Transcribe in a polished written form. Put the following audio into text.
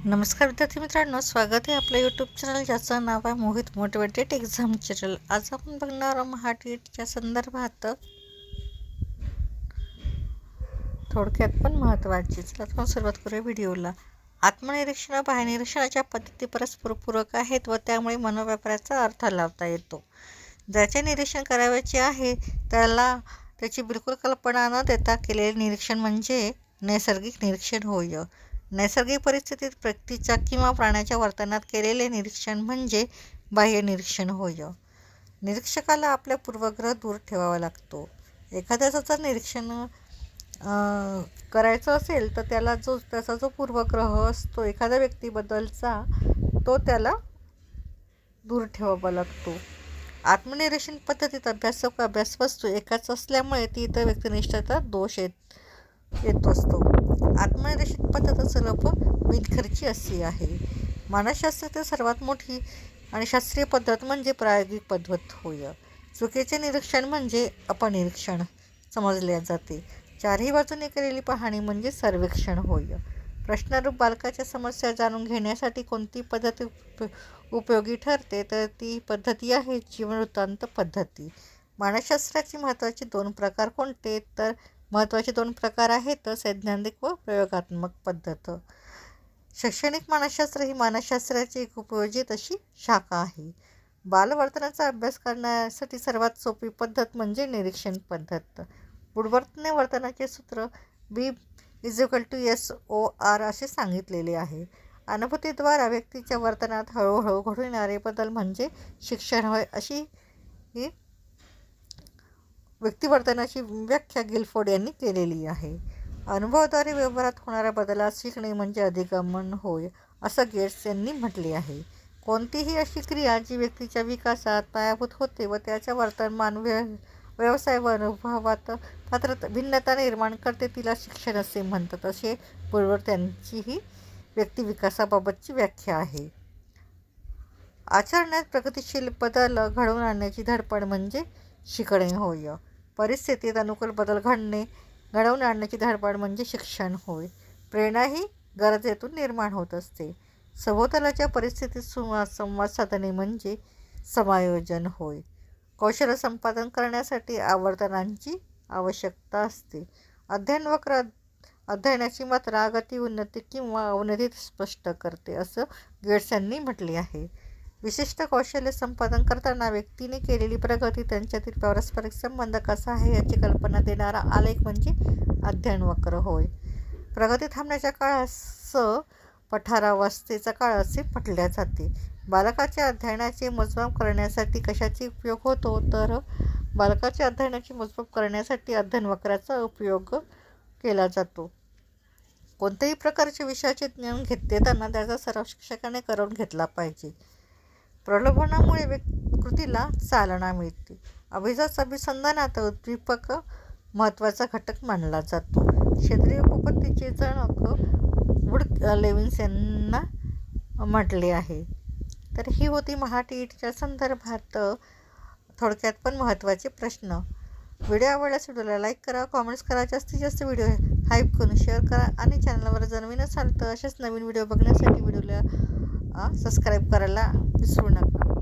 नमस्कार विद्यार्थी मित्रांनो, स्वागत आहे आपल्या यूट्यूब चॅनल ज्याचं नाव आहे मोहित मोटिवेटेड एक्झाम चॅनल। आज आपण बघणार आहोत महाटीच्या संदर्भात थोडक्यात पण महत्त्वाची। चला आपण सुरुवात करूया व्हिडिओला। आत्मनिरीक्षण व बाह्यनिरीक्षणाच्या पद्धती परस्पर पूरक आहेत व त्यामुळे मनोव्यापाराचा अर्थ लावता येतो। ज्याचे निरीक्षण करावयाचे आहे त्याला त्याची बिलकुल कल्पना न देता केलेले निरीक्षण म्हणजे नैसर्गिक निरीक्षण होय। नैसर्गिक परिस्थितीत व्यक्तीच्या किंवा प्राण्याच्या वर्तनात केलेले निरीक्षण म्हणजे बाह्य निरीक्षण होय। निरीक्षकाला आपल्या पूर्वग्रह दूर ठेवावा लागतो। एखाद्याचं जर निरीक्षण करायचं असेल तर त्याचा जो पूर्वग्रह असतो एखाद्या व्यक्तीबद्दलचा तो त्याला दूर ठेवावा लागतो। आत्मनिरीक्षण पद्धतीत अभ्यासक व अभ्यासवस्तू एकाच असल्यामुळे ती इतर व्यक्तिनिष्ठता दोष येत असतो। आत्मनिरीक्षण पद्धत सुलभ बिनखर्ची अशी आहे। मानसशास्त्रातील सर्वात मोठी आणि शास्त्रीय पद्धत म्हणजे प्रायोगिक पद्धत होय। चुकीचे निरीक्षण म्हणजे अपनिरीक्षण समजले जाते। चारही बाजूने केलेली पाहणी म्हणजे सर्वेक्षण होय। प्रश्नरूप बालकाच्या समस्या जाणून घेण्यासाठी कोणती पद्धती उपयोगी ठरते तर ती पद्धती आहे जीवनवृत्तांत पद्धती। मानसशास्त्राची महत्त्वाचे दोन प्रकार कोणते तर महत्त्वाचे दोन प्रकार आहेत सैद्धांतिक व प्रयोगात्मक पद्धत। शैक्षणिक मानसशास्त्र ही मानसशास्त्राची एक उपयोजित अशी शाखा आहे। बालवर्तनाचा अभ्यास करण्यासाठी सर्वात सोपी पद्धत म्हणजे निरीक्षण पद्धत। वुडवर्थने वर्तनाचे सूत्र B=SOR असे सांगितलेले आहे। अनुभूतीद्वारा व्यक्तीच्या वर्तनात हळूहळू घडून येणारे बदल म्हणजे शिक्षण होय अशी ही व्यक्तिवर्तनाची व्याख्या गिलफोर्ड यांनी केलेली आहे। अनुभवाद्वारे व्यवहारात होणाऱ्या बदलास शिकणे म्हणजे अधिगमन होय असं गेट्स यांनी म्हटले आहे। कोणतीही अशी क्रिया जी व्यक्तीच्या विकासात पायाभूत होते व त्याच्या वर्तमान व्यवसाय व अनुभवात मात्र भिन्नता निर्माण करते तिला शिक्षण असे म्हणतात असे वुडवर्थ यांची ही व्यक्तिविकासाबाबतची व्याख्या आहे। आचरणात प्रगतिशील बदल घडवून आणण्याची धडपड म्हणजे शिकणे होय। परिस्थितीत अनुकूल बदल घडवून आणण्याची धडपड म्हणजे शिक्षण होय। प्रेरणा ही गरजेतून निर्माण होत असते। सभोवतालच्या परिस्थितीत संवाद साधणे म्हणजे समायोजन होय। कौशल्य संपादन करण्यासाठी आवर्तनांची आवश्यकता असते। अध्ययनवक्र अध्ययनाची मात्रा गती उन्नती किंवा अवनती स्पष्ट करते असं गेट्स यांनी म्हटले आहे। विशिष्ट कौशल्य संपादन करताना व्यक्तीने केलेली प्रगती त्यांच्यातील पारस्परिक संबंध कसा आहे याची कल्पना देणारा आलेख म्हणजे अध्ययनवक्र होय। प्रगती थांबण्याच्या काळास पठारावस्थेचा काळ असे म्हटले जाते। बालकाच्या अध्ययनाचे मोजमाप करण्यासाठी कशाचा उपयोग होतो तर बालकाच्या अध्ययनाचे मोजमाप करण्यासाठी अध्ययनवक्राचा उपयोग केला जातो। कोणत्याही प्रकारच्या विषयाचे ज्ञान देताना त्याचा सराव शिक्षकाने करून घेतला पाहिजे। प्रलोभनामुळे कृतीला चालना मिळते। अभिसंधानात उद्दीपक महत्त्वाचा घटक मानला जातो। क्षेत्रीय उपपत्तीचे जनक वुड लेविन्स यांना म्हटले आहे। तर ही होती महाटीच्या संदर्भात थोडक्यात पण महत्त्वाचे प्रश्न। व्हिडिओ आवडल्यास व्हिडिओला लाईक करा, कॉमेंट्स करा, जास्तीत जास्त व्हिडिओ हाईप करून शेअर करा आणि चॅनलवर जर नवीन असाल तर असेच नवीन व्हिडिओ बघण्यासाठी व्हिडिओला सबस्क्राईब करायला विसरू नका।